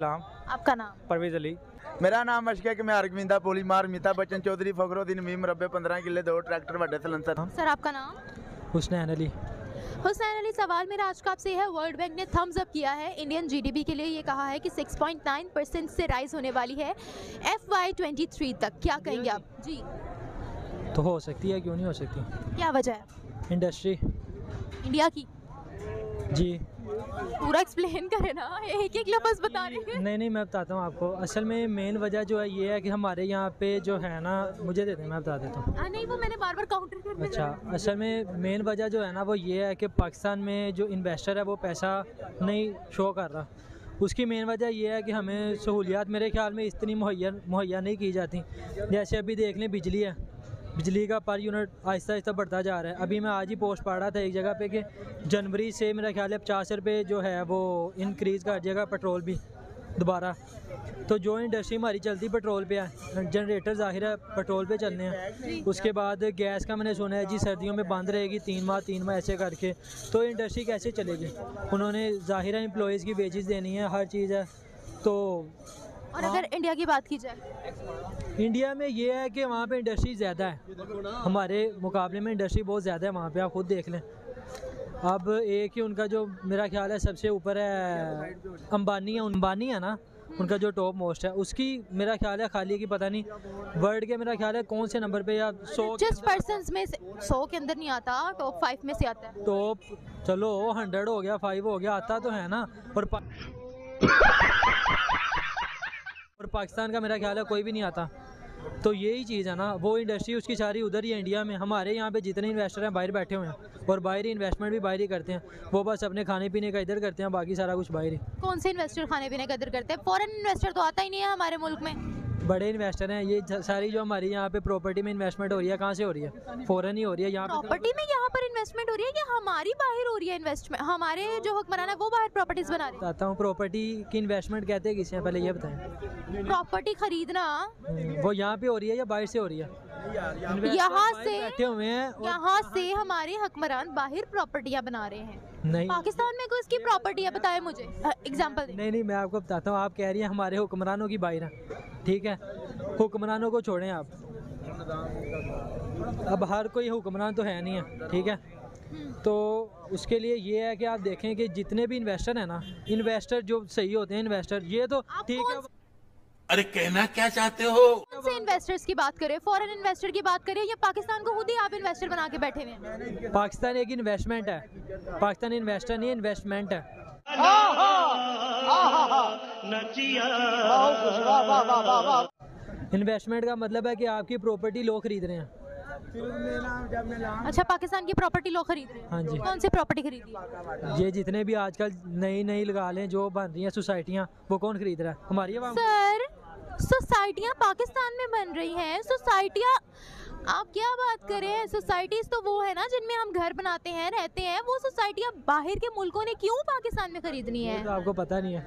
आपका नाम? परवेज अली। मेरा नाम अशक मैं अरविंदा पोलीमार अमिताभ बच्चन चौधरी फखरुद्दीन मीम रब्बे 15 किले 2 ट्रैक्टर बड़े सलंसर। सर आपका नाम? हुसनैन अली। हुसैन अली, सवाल मेरा आज का आपसे है, वर्ल्ड बैंक ने थम्स अप किया है इंडियन जीडीपी के लिए, ये कहा है कि 6.9% से राइज होने वाली है FY23 तक, क्या कहेंगे आप? जी तो हो सकती है, क्यों नहीं हो सकती? क्या वजह है? इंडस्ट्री इंडिया की? जी। पूरा एक्सप्लेन करें ना, एक एक लफ्ज़ बता रहे हैं। नहीं मैं बताता हूँ आपको। असल में मेन वजह जो है ये है कि हमारे यहाँ पे जो है ना, मुझे देते हैं मैं बता देता हूँ। नहीं वो मैंने बार बार काउंटर कर। अच्छा, असल में मेन वजह जो है ना वो ये है कि पाकिस्तान में जो इन्वेस्टर है वो पैसा नहीं शो कर रहा। उसकी मेन वजह ये है कि हमें सहूलियात मेरे ख्याल में इतनी मुहैया नहीं की जाती। जैसे अभी देख लें बिजली है, बिजली का पर यूनिट आहिस्ता आहिस्ता बढ़ता जा रहा है। अभी मैं आज ही पोस्ट पढ़ रहा था एक जगह पे कि जनवरी से मेरा ख्याल है 50 रुपये जो है वो इंक्रीज़ कर दिएगा पेट्रोल भी दोबारा। तो जो इंडस्ट्री हमारी चलती पेट्रोल पे है, जनरेटर ज़ाहिर है पेट्रोल पे चलने हैं। उसके बाद गैस का मैंने सुना है जी सर्दियों में बंद रहेगी 3 माह ऐसे करके। तो इंडस्ट्री कैसे चलेगी? उन्होंने ज़ाहिर है एम्प्लॉयज़ की वेजेस देनी है, हर चीज़ है। तो और अगर इंडिया की बात की जाए, इंडिया में ये है कि वहाँ पे इंडस्ट्री ज़्यादा है, हमारे मुकाबले में इंडस्ट्री बहुत ज़्यादा है वहाँ पे, आप खुद देख लें। अब एक ही उनका जो मेरा ख्याल है सबसे ऊपर है अंबानी है ना, उनका जो टॉप मोस्ट है, उसकी मेरा ख्याल है खाली की पता नहीं वर्ल्ड के मेरा ख्याल है कौन से नंबर पे, या 100 पर्सन्स में 100 के अंदर नहीं आता, टॉप 5 में से आता है। टॉप चलो 100 हो गया, 5 हो गया, आता तो है ना। और पाकिस्तान का मेरा ख्याल है कोई भी नहीं आता। तो यही चीज़ है ना, वो इंडस्ट्री उसकी सारी उधर ही है इंडिया में। हमारे यहाँ पे जितने इन्वेस्टर हैं बाहर बैठे हुए हैं और बाहर ही इन्वेस्टमेंट भी बाहर ही करते हैं। वो बस अपने खाने पीने का इधर करते हैं, बाकी सारा कुछ बाहर ही। कौन से इन्वेस्टर खाने पीने का इधर करते हैं? फॉरेन इन्वेस्टर तो आता ही नहीं है हमारे मुल्क में। बड़े इन्वेस्टर हैं ये सारी, जो हमारी यहाँ पे प्रॉपर्टी में इन्वेस्टमेंट हो रही है, कहाँ से हो रही है? फॉरेन ही हो रही है। यहाँ प्रॉपर्टी में यहाँ पर इन्वेस्टमेंट हो रही है या हमारी बाहर हो रही है इन्वेस्टमेंट? हमारे जो हुक्मरान है वो बाहर प्रॉपर्टीज बना रहे हैं। बताता हूँ प्रॉपर्टी की इन्वेस्टमेंट कहते हैं किसे, पहले ये बताएं। प्रॉपर्टी खरीदना वो यहाँ पे हो रही है या बाहर से हो रही है? यहाँ से बैठे हुए हैं, यहाँ से हमारे हुक्मरान बाहर प्रॉपर्टियाँ बना रहे हैं। नहीं, पाकिस्तान में किसकी प्रॉपर्टी है बताए मुझे, एग्जांपल। नहीं मैं आपको बताता हूँ। आप कह रही हैं हमारे हुक्मरानों की बाहर है, ठीक है, हुक्मरानों को छोड़ें आप। अब हर कोई हुक्मरान तो है नहीं है, ठीक है। तो उसके लिए ये है कि आप देखें कि जितने भी इन्वेस्टर हैं ना, इन्वेस्टर जो सही होते हैं इन्वेस्टर, ये तो ठीक है। अरे कहना क्या चाहते हो? कौन से इन्वेस्टर्स की बात करें, फॉरेन इन्वेस्टर की बात करें या पाकिस्तान को खुद ही आप इन्वेस्टर बना के बैठे हुए हैं? पाकिस्तान एक इन्वेस्टमेंट है, पाकिस्तान इन्वेस्टर नहीं, इन्वेस्टमेंट है। इन्वेस्टमेंट का मतलब है कि आपकी प्रॉपर्टी लोग खरीद रहे हैं। अच्छा, पाकिस्तान की प्रॉपर्टी लोग खरीद रहे हैं? हाँ जी। कौन सी प्रॉपर्टी खरीदी है? ये जितने भी आजकल नई लगा लें जो बन रही हैं सोसाइटियाँ, वो कौन खरीद रहा है? हमारी आवाम। सर सोसाइटियाँ पाकिस्तान में बन रही हैं, सोसाइटियाँ आप क्या बात करें? सोसाइटीज तो वो है ना जिनमें हम घर बनाते हैं, रहते हैं, वो सोसाइटियाँ बाहर के मुल्कों ने क्यों पाकिस्तान में खरीदनी है? तो आपको पता नहीं है।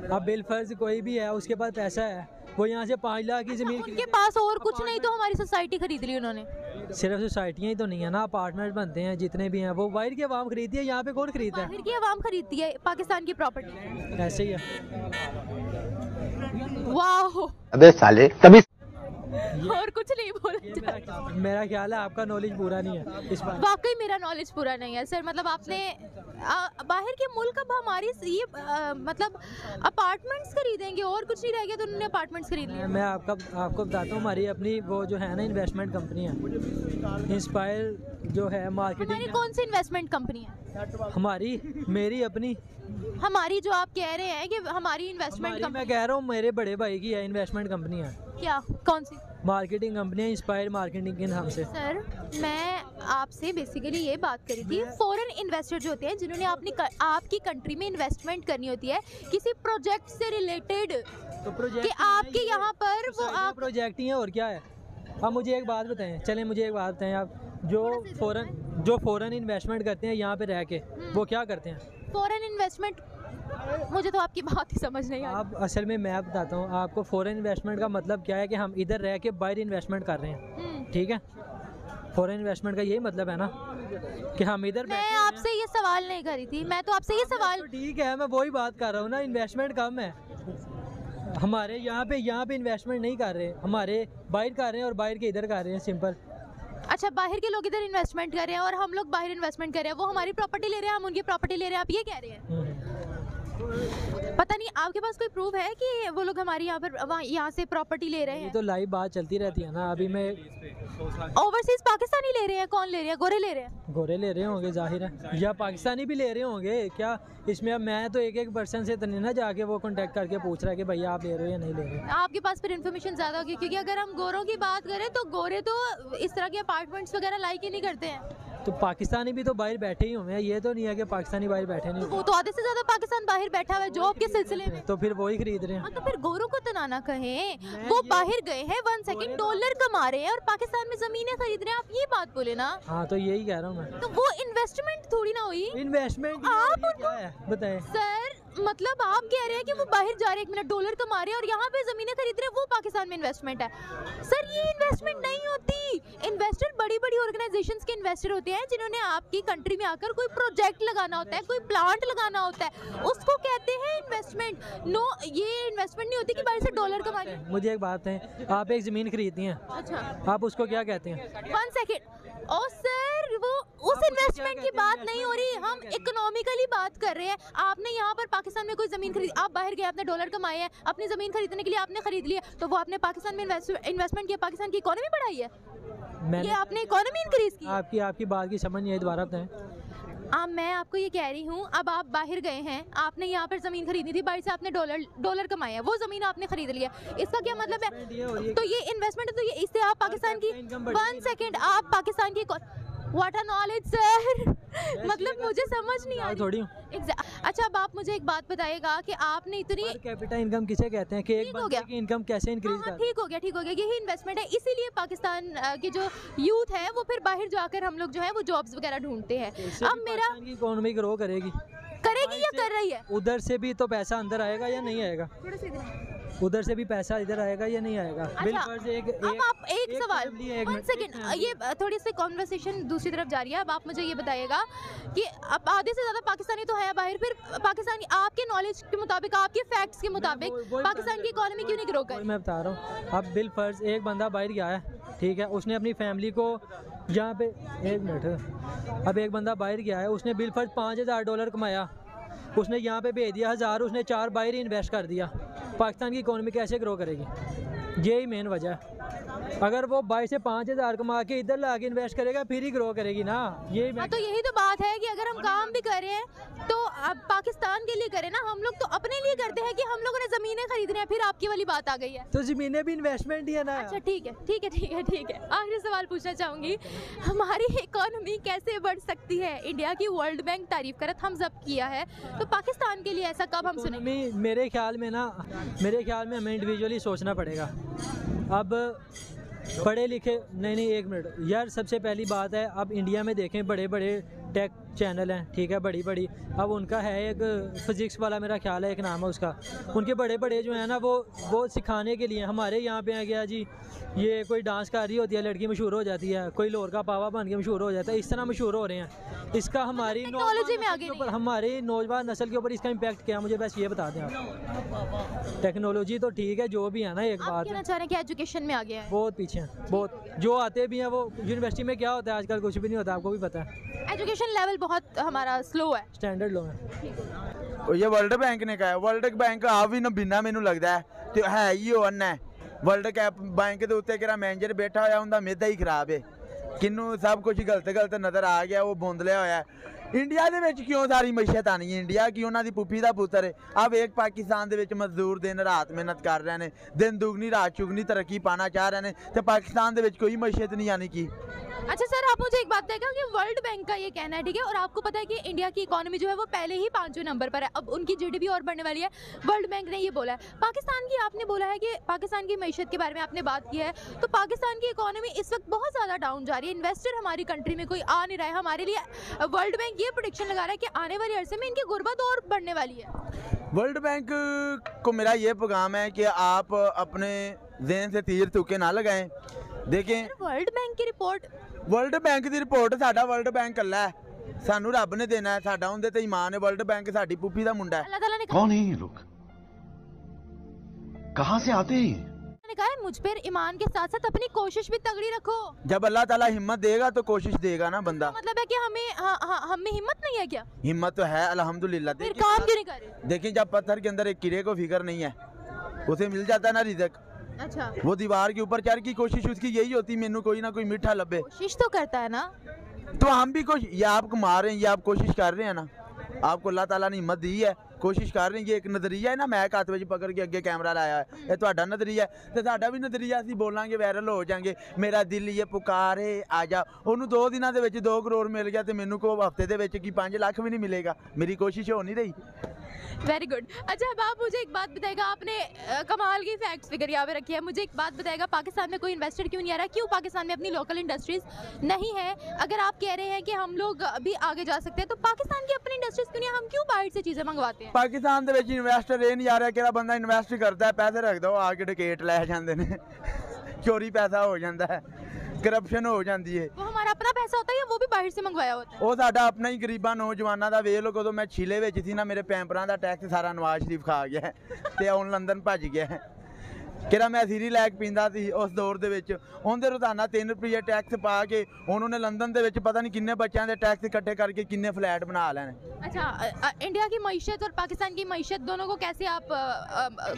अब बिलफर्ज कोई भी है, उसके पास पैसा है, वो यहाँ से 5 लाख की ज़मीन, उनके पास और कुछ नहीं तो हमारी सोसाइटी खरीद ली उन्होंने। सिर्फ सोसाइटियाँ ही तो नहीं है ना, अपार्टमेंट बनते हैं जितने भी हैं, वो बाहर की आवाम खरीदती है, यहाँ पे कौन खरीदता है? बाहर की आवाम खरीदती है पाकिस्तान की प्रॉपर्टी। ऐसे ही है। वाह, अबे साले तभी और कुछ नहीं बोला। मेरा ख्याल है आपका नॉलेज पूरा नहीं है इस बात। वाकई मेरा नॉलेज पूरा नहीं है सर। मतलब आपने बाहर के मुल्क अब हमारी ये मतलब अपार्टमेंट्स खरीदेंगे और कुछ नहीं रह गया तो उन्होंने अपार्टमेंट्स खरीद लिए। मैं आपको बताता हूँ, हमारी अपनी वो जो है ना इन्वेस्टमेंट कंपनी है, इंस्पायर जो है मार्केटिंग। हमारी कौन सी इन्वेस्टमेंट कंपनी है? हमारी मेरी अपनी। हमारी जो आप कह रहे हैं कि हमारी इन्वेस्टमेंट कंपनी, मैं कह रहा हूँ मेरे बड़े भाई की है इन्वेस्टमेंट कंपनी है। क्या, कौन सी? मार्केटिंग कंपनी है, इंस्पायर मार्केटिंग के नाम से। सर मैं आपसे बेसिकली ये बात करी थी, फॉरेन इन्वेस्टर जो होते हैं जिन्होंने आपकी कंट्री में इन्वेस्टमेंट करनी होती है किसी प्रोजेक्ट से रिलेटेड, तो प्रोजेक्ट कि आपके यहाँ पर वो आप प्रोजेक्ट ही है और क्या है? आप मुझे एक बात बताएं, चलें मुझे एक बात बताएं, आप जो फॉरेन इन्वेस्टमेंट करते हैं यहाँ पे रह के, वो क्या करते हैं? फॉरेन इन्वेस्टमेंट, मुझे तो आपकी बात ही समझ नहीं आई। आप असल में मैं बताता हूँ आपको, फॉरेन इन्वेस्टमेंट का मतलब क्या है कि हम इधर रह के बाहर इन्वेस्टमेंट कर रहे हैं, ठीक है। फॉरेन इन्वेस्टमेंट का यही मतलब है ना कि हम इधर। मैं आपसे ये सवाल नहीं करी थी, मैं तो आपसे ये सवाल। ठीक है, मैं वही बात कर रहा हूँ ना, इन्वेस्टमेंट कम है हमारे यहाँ पे इन्वेस्टमेंट नहीं कर रहे, हमारे बाहर कर रहे हैं और बाहर के इधर कर रहे हैं, सिंपल। अच्छा, बाहर के लोग इधर इन्वेस्टमेंट कर रहे हैं और हम लोग बाहर इन्वेस्टमेंट कर रहे हैं, वो हमारी प्रॉपर्टी ले रहे हैं, हम उनकी प्रॉपर्टी ले रहे हैं, आप ये कह रहे हैं? पता नहीं आपके पास कोई प्रूफ है कि वो लोग हमारी यहाँ से प्रॉपर्टी ले रहे ये हैं? तो लाइव बात चलती रहती है ना। अभी मैं ओवरसीज पाकिस्तानी ले रहे हैं, कौन ले रहे हैं? गोरे ले रहे हैं? गोरे ले रहे होंगे जाहिर है, या पाकिस्तानी भी ले रहे होंगे क्या इसमें। अब मैं तो एक पर्सन से तो नहीं ना जाके वो कांटेक्ट करके पूछ रहा है कि भैया आप ले रहे हो या नहीं ले रहे। आपके पास फिर इन्फॉर्मेशन ज़्यादा होगी, क्योंकि अगर हम गोरों की बात करें तो गोरे तो इस तरह के अपार्टमेंट्स वगैरह लाइक ही नहीं करते हैं। तो पाकिस्तानी भी तो बाहर बैठे ही होंगे, ये तो नहीं है कि पाकिस्तानी बाहर बैठे नहीं। वो तो आधे से ज़्यादा पाकिस्तान बाहर बैठा हुआ है जॉब के सिलसिले में। तो फिर वही खरीद रहे हैं। हाँ, तो फिर गोरों को तो ना कहें, वो बाहर गए हैं, 1 सेकंड डॉलर कमा रहे हैं और पाकिस्तान में जमीनें खरीद रहे हैं, आप ये बात बोले ना। हाँ तो यही कह रहा हूँ मैं। तो वो इन्वेस्टमेंट थोड़ी ना हुई। इन्वेस्टमेंट आप क्या है बताएं। सर, मतलब आप कह रहे हैं कि वो बाहर जा रहे हैं, 1 मिनट डॉलर कमा रहे हैं और यहाँ पे जमीनें खरीद रहे हैं, वो पाकिस्तान में इन्वेस्टमेंट है। सर, ये इन्वेस्टमेंट नहीं होती। इन्वेस्टर बड़ी बड़ी ऑर्गेनाइजेशंस के इन्वेस्टर होते हैं, जिन्होंने आपकी कंट्री में आकर कोई प्रोजेक्ट लगाना होता है, कोई प्लांट लगाना होता है, उसको कहते हैं इन्वेस्टमेंट। नो, ये इन्वेस्टमेंट नहीं होती कि बाहर से डॉलर कमा रहे हैं। मुझे एक बात है, आप एक ज़मीन खरीदती हैं, अच्छा, आप उसको क्या कहते हैं? 1 सेकंड। ओ सर, वो उस इन्वेस्टमेंट की बात नहीं हो रही, हम इकोनॉमिकली बात कर रहे हैं। आपने यहाँ पर पाकिस्तान में कोई ज़मीन खरीदी, आप बाहर गए, आपने डॉलर कमाए हैं, अपनी ज़मीन खरीदने के लिए आपने खरीद लिया, तो वो आपने पाकिस्तान में इन्वेस्टमेंट किया, पाकिस्तान की इकोनॉमी बढ़ाई है, ये आपने इकोनॉमी इंक्रीज की। आपकी बात की समझ नहीं है, दोबारा बताएं। मैं आपको ये कह रही हूँ, अब आप बाहर गए हैं, आपने यहाँ पर ज़मीन खरीदी थी, बाहर से आपने डॉलर कमाए हैं, वो ज़मीन आपने खरीद लिया, इसका क्या मतलब है? तो ये इन्वेस्टमेंट है, तो ये इससे आप पाकिस्तान की 1 सेकंड, आप पाकिस्तान की व्हाट अ नॉलेज सर, मतलब मुझे समझ नहीं आ थोड़ी रही। अच्छा, अब आप मुझे एक बात बताइएगा कि आपने इतनी कैपिटल इनकम किसे कहते हैं कि एक बंदे की इनकम कैसे इंक्रीज हाँ, ठीक हो गया, यही इन्वेस्टमेंट है। इसीलिए पाकिस्तान की जो यूथ है वो फिर बाहर जाकर हम लोग जो है वो जॉब्स वगैरह ढूंढते हैं। अब मेरा इकोनॉमी ग्रो करेगी या कर रही है? उधर से भी तो पैसा अंदर आएगा या नहीं आएगा? उधर से भी पैसा इधर आएगा या नहीं आएगा? अच्छा, अब आप एक सवाल, 1 सेकंड, ये थोड़ी सी कॉन्वर्सेशन दूसरी तरफ जा रही है। अब आप मुझे ये बताइएगा कि अब आधे से ज़्यादा पाकिस्तानी तो है बाहर, फिर पाकिस्तानी आपके नॉलेज के मुताबिक, आपके फैक्ट्स के मुताबिक पाकिस्तान की इकोनॉमी क्यों नहीं ग्रो कर? मैं बता रहा हूँ, अब बिल फर्ज एक बंदा बाहर गया है, ठीक है, उसने अपनी फैमिली को यहाँ पे, एक मिनट, अब एक बंदा बाहर गया है, उसने बिल फर्ज $5000 कमाया, उसने यहाँ पे भेज दिया 1000, उसने 4 बाहर ही इन्वेस्ट कर दिया। पाकिस्तान की इकोनॉमी कैसे ग्रो करेगी? यही मेन वजह है। अगर वो बाहर से 5000 कमा के इधर ला के इन्वेस्ट करेगा फिर ही ग्रो करेगी ना। यही तो यही तो बात है कि अगर हम काम भी करें तो अब पाकिस्तान के लिए करें ना, हम लोग तो अपने लिए करते हैं कि हम लोगों ने ज़मीनें खरीदनी है। फिर आपकी वाली बात आ गई है, तो ज़मीनें भी इन्वेस्टमेंट ही है ना। अच्छा, ठीक है। आखिरी सवाल पूछना चाहूँगी, हमारी इकोनॉमी कैसे बढ़ सकती है? इंडिया की वर्ल्ड बैंक तारीफ करे, थम्स अप किया है, तो पाकिस्तान के लिए ऐसा कब हम सुनेंगे? मेरे ख्याल में हमें इंडिविजुअली सोचना पड़ेगा। अब पढ़े लिखे नहीं, एक मिनट यार, सबसे पहली बात है, अब इंडिया में देखें बड़े बड़े टेक चैनल हैं, ठीक है, बड़ी, अब उनका है एक फिज़िक्स वाला, मेरा ख्याल है एक नाम है उसका, उनके बड़े जो है ना वो सिखाने के लिए। हमारे यहाँ पे है क्या जी, ये कोई डांस कर रही होती है लड़की, मशहूर हो जाती है, कोई लोर का पावा बन के मशहूर हो जाता है, इस तरह मशहूर हो रहे हैं। इसका हमारी टेक्नोलॉजी में आगे ऊपर, हमारी नौजवान नस्ल के ऊपर इसका इम्पैक्ट क्या, मुझे बस ये बता दें आप। टेक्नोलॉजी तो ठीक है, जो भी है ना, एक बात कहना चाह रहे हैं कि एजुकेशन में आ गया है, बहुत पीछे हैं, बहुत। जो आते भी हैं वो यूनिवर्सिटी में क्या होता है आजकल, कुछ भी नहीं होता, आपको भी पता है। एजुकेशन लेवल बहुत हमारा स्लो है, स्टैंडर्ड लो है। ये वर्ल्ड बैंक ने कहा है, वर्ल्ड बैंक आ भी ना बिना मैनू लगता है तो है ही हो अन्ना वर्ल्ड कैप बैंक के उत्ते किरा मैनेजर बैठा होया उनका मेदा ही खराब है, किन्नू सब कुछ गलत नज़र आ गया, वो बोंदलिया होया। इंडिया दे विच क्यों सारी मैशत आनी है? इंडिया की उन्हों की पुप्पी का पुत्र है। अब एक पाकिस्तान दे विच मजदूर दिन रात मेहनत कर रहे हैं, दिन दुगनी रात चुगनी तरक्की पाना चाह रहे हैं, तो पाकिस्तान दे विच कोई मैशत नहीं आनी की। अच्छा सर, आप मुझे एक बात बताइएगा कि वर्ल्ड बैंक का ये कहना है, ठीक है, और आपको पता है कि इंडिया की इकोनॉमी जो है वो पहले ही 5वें नंबर पर है, अब उनकी जीडीपी और बढ़ने वाली है, वर्ल्ड बैंक ने ये बोला है। पाकिस्तान की आपने बोला है कि पाकिस्तान की मैशत के बारे में आपने बात की है, तो पाकिस्तान की इकोनॉमी इस वक्त बहुत ज़्यादा डाउन जा रही है, इन्वेस्टर हमारी कंट्री में कोई आ नहीं रहा है। हमारे लिए वर्ल्ड बैंक ये प्रेडिक्शन लगा रहा है कि आने वाले अरसे में इनकी गुर्बत और बढ़ने वाली है। वर्ल्ड बैंक को मेरा ये पैगाम है कि आप अपने ज़हन से तीर तुके ना लगाएं। देखें, वर्ल्ड बैंक की रिपोर्ट, वर्ल्ड बैंक की रिपोर्ट साडा वर्ल्ड बैंक कल्ला है, सानू रब ने देना है, साडा उनदे ते ईमान है। वर्ल्ड बैंक साडी पुप्पी दा मुंडा है। अल्लाह ताला ने कौन है ये लोग? कहाँ से आते हैं? मैंने कहा है मुझ पर ईमान के साथ साथ अपनी कोशिश भी तगड़ी रखो। जब अल्लाह ताला हिम्मत देगा तो कोशिश देगा ना बंदा। मतलब है कि हमें हमें हिम्मत नहीं है क्या? हिम्मत तो है अल्हम्दुलिल्लाह। फिर काम क्यों नहीं कर रहे? देखिए जब पत्थर के अंदर एक कीड़े को फिक्र नहीं है उसे मिल जाता है ना रिज़्क। अच्छा, वो दीवार के ऊपर चढ़ की कोशिश उसकी यही होती मेनू कोई ना कोई मीठा लबे। कोशिश तो करता है ना। तो हम भी कोशिश, ये आप कमा रहे हैं, ये आप कोशिश कर रहे हैं ना, आपको अल्लाह ताला ने हिम्मत दी है, कोशिश कर रहे हैं। ये एक नज़रिया है ना, मैं हत्थ विच पकड़ के अगे कैमरा लाया है, ये ਤੁਹਾਡਾ नज़रिया है तो ਸਾਡਾ ਵੀ नज़रिया ਅਸੀਂ ਬੋਲਾਂਗੇ ਵਾਇਰਲ ਹੋ ਜਾਾਂਗੇ। ਮੇਰਾ ਦਿਲ ਇਹ ਪੁਕਾਰੇ ਆ ਜਾ, ਉਹਨੂੰ 2 ਦਿਨਾਂ ਦੇ ਵਿੱਚ 2 ਕਰੋੜ ਮਿਲ ਗਿਆ ਤੇ ਮੈਨੂੰ ਕੋ ਹਫਤੇ ਦੇ ਵਿੱਚ ਕੀ 5 ਲੱਖ भी नहीं मिलेगा। मेरी कोशिश हो नहीं रही। Very good. अच्छा अब आप मुझे एक बात बताएगा, आपने कमाल की फैक्ट्स फिगर यहाँ पे रखी है, मुझे एक बात बताएगा, पाकिस्तान में कोई इन्वेस्टर क्यों नहीं आ रहा? क्यों पाकिस्तान में अपनी लोकल इंडस्ट्रीज नहीं है? अगर आप कह रहे हैं कि हम लोग अभी आगे जा सकते हैं तो पाकिस्तान की अपनी इंडस्ट्रीज क्यों नहीं है? हम क्यों बाहर से चीज़ें मंगवाते हैं? पाकिस्तान ਦੇ ਵਿੱਚ ਇਨਵੈਸਟਰ ਇਹ ਨਹੀਂ ਆ ਰਿਹਾ ਕਿ ਬੰਦਾ ਇਨਵੈਸਟ ਕਰਦਾ ਹੈ, ਪੈਸੇ ਰੱਖਦਾ ਉਹ ਆ ਕੇ ਡਕੇਟ ਲੈ ਜਾਂਦੇ ਨੇ, ਚੋਰੀ ਪੈਸਾ ਹੋ ਜਾਂਦਾ ਹੈ, ਕਰਪਸ਼ਨ ਹੋ ਜਾਂਦੀ ਹੈ। वो हमारा अपना पैसा होता है या वो भी बाहर से मंगवाया होता है? ਉਹ ਸਾਡਾ ਆਪਣਾ ਹੀ ਗਰੀਬਾਂ ਨੌਜਵਾਨਾਂ ਦਾ। ਵੇਖ ਲਓ ਕਦੋਂ ਮੈਂ ਛਿਲੇ ਵਿੱਚ ਸੀ ਨਾ, ਮੇਰੇ ਪੈਂਪਰਾਂ ਦਾ ਟੈਕਸ ਸਾਰਾ ਨਵਾਜ਼ ਸ਼ਰੀਫ ਖਾ ਗਿਆ ਹੈ ਤੇ ਹੁਣ ਲੰਡਨ ਭੱਜ ਗਿਆ ਹੈ। ਕਿਹੜਾ ਮੈਂ ਸੀਰੀ ਲੈਕ ਪੀਂਦਾ ਸੀ ਉਸ ਦੌਰ ਦੇ ਵਿੱਚ, ਉਹਦੇ ਰੋਜ਼ਾਨਾ 3 ਰੁਪਏ ਟੈਕਸ ਪਾ ਕੇ ਉਹਨਾਂ ਨੇ ਲੰਡਨ ਦੇ ਵਿੱਚ ਪਤਾ ਨਹੀਂ ਕਿੰਨੇ ਬੱਚਿਆਂ ਦੇ ਟੈਕਸ ਇਕੱਠੇ ਕਰਕੇ किन्ने फ्लैट बना लेने। अच्छा, इंडिया की मईशत और पाकिस्तान की मईशत दोनों को कैसे आप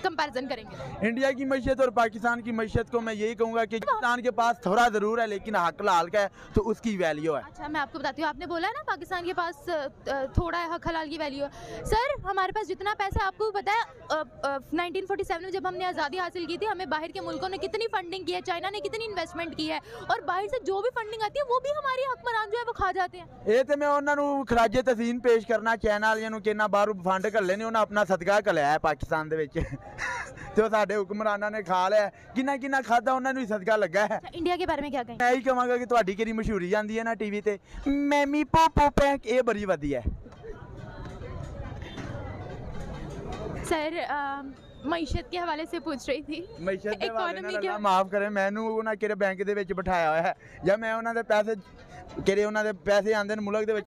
कंपैरिजन करेंगे? इंडिया की मईशत और पाकिस्तान की मईशत को मैं यही कहूँगा कि पाकिस्तान के पास थोड़ा ज़रूर है लेकिन हक हलाल का है तो उसकी वैल्यू है। अच्छा मैं आपको बताती हूँ, आपने बोला है ना पाकिस्तान के पास थोड़ा हक हलाल की वैल्यू है। सर हमारे पास जितना पैसा, आपको भी पता है 1947 में जब हमने आज़ादी हासिल की थी, हमें बाहर के मुल्कों ने कितनी फंडिंग की है, चाइना ने कितनी इन्वेस्टमेंट की है, और बाहर से जो भी फंडिंग आती है वो भी हमारे हकमरान जो है वो खा जाते हैं। ਇਹ ਤੇ ਮੈਂ ਉਹਨਾਂ ਨੂੰ ਖਰਾਜੇ ਤਸੀਨ ਪੇਸ਼ ਕਰਨਾ ਚਾਈਨਾ ਵਾਲਿਆਂ ਨੂੰ, ਕਿੰਨਾ ਬਾਹਰੋਂ ਫੰਡ ਘੱਲੇ ਨੇ, ਉਹਨਾਂ ਆਪਣਾ ਸਦਕਾ ਘੱਲਿਆ ਹੈ ਪਾਕਿਸਤਾਨ ਦੇ ਵਿੱਚ ਤੇ ਉਹ ਸਾਡੇ ਹੁਕਮਰਾਨਾਂ ਨੇ ਖਾ ਲਿਆ। ਕਿੰਨਾ ਕਿੰਨਾ ਖਾਦਾ ਉਹਨਾਂ ਨੂੰ ਹੀ ਸਦਕਾ ਲੱਗਾ ਹੈ। अच्छा, इंडिया के बारे में क्या कहें? ਮੈਂ ਇਹੀ ਕਹਾਂਗਾ ਕਿ ਤੁਹਾਡੀ ਕਿਹੜੀ ਮਸ਼ਹੂਰੀ ਜਾਂਦੀ ਹੈ ਨਾ ਟੀਵੀ ਤੇ, ਮੈਮੀ ਪੋਪੋ ਪੈਕ, ਇਹ ਬੜੀ ਵਧੀਆ ਹੈ। सर मईशत के हवाले से पूछ रही थी। ਮਈਸ਼ਤ ਦੇ ਵਾਲੇ Economy ਨਾਲ के ਅੱਲਾ ਮਾਫ ਕਰੇ, ਮੈਨੂੰ ਉਹਨਾਂ ਕਿਹੜੇ ਬੈਂਕ ਦੇ ਵਿੱਚ ਬਿਠਾਇਆ ਹੋਇਆ ਹੈ, ਜਾਂ ਮੈਂ ਉਹਨਾਂ ਦੇ ਪੈਸੇ ਕਿਹੜੇ ਉਹਨਾਂ ਦੇ ਪੈਸੇ ਆਉਂਦੇ ਨੇ ਮੁਲਕ ਦੇ ਵਿੱਚ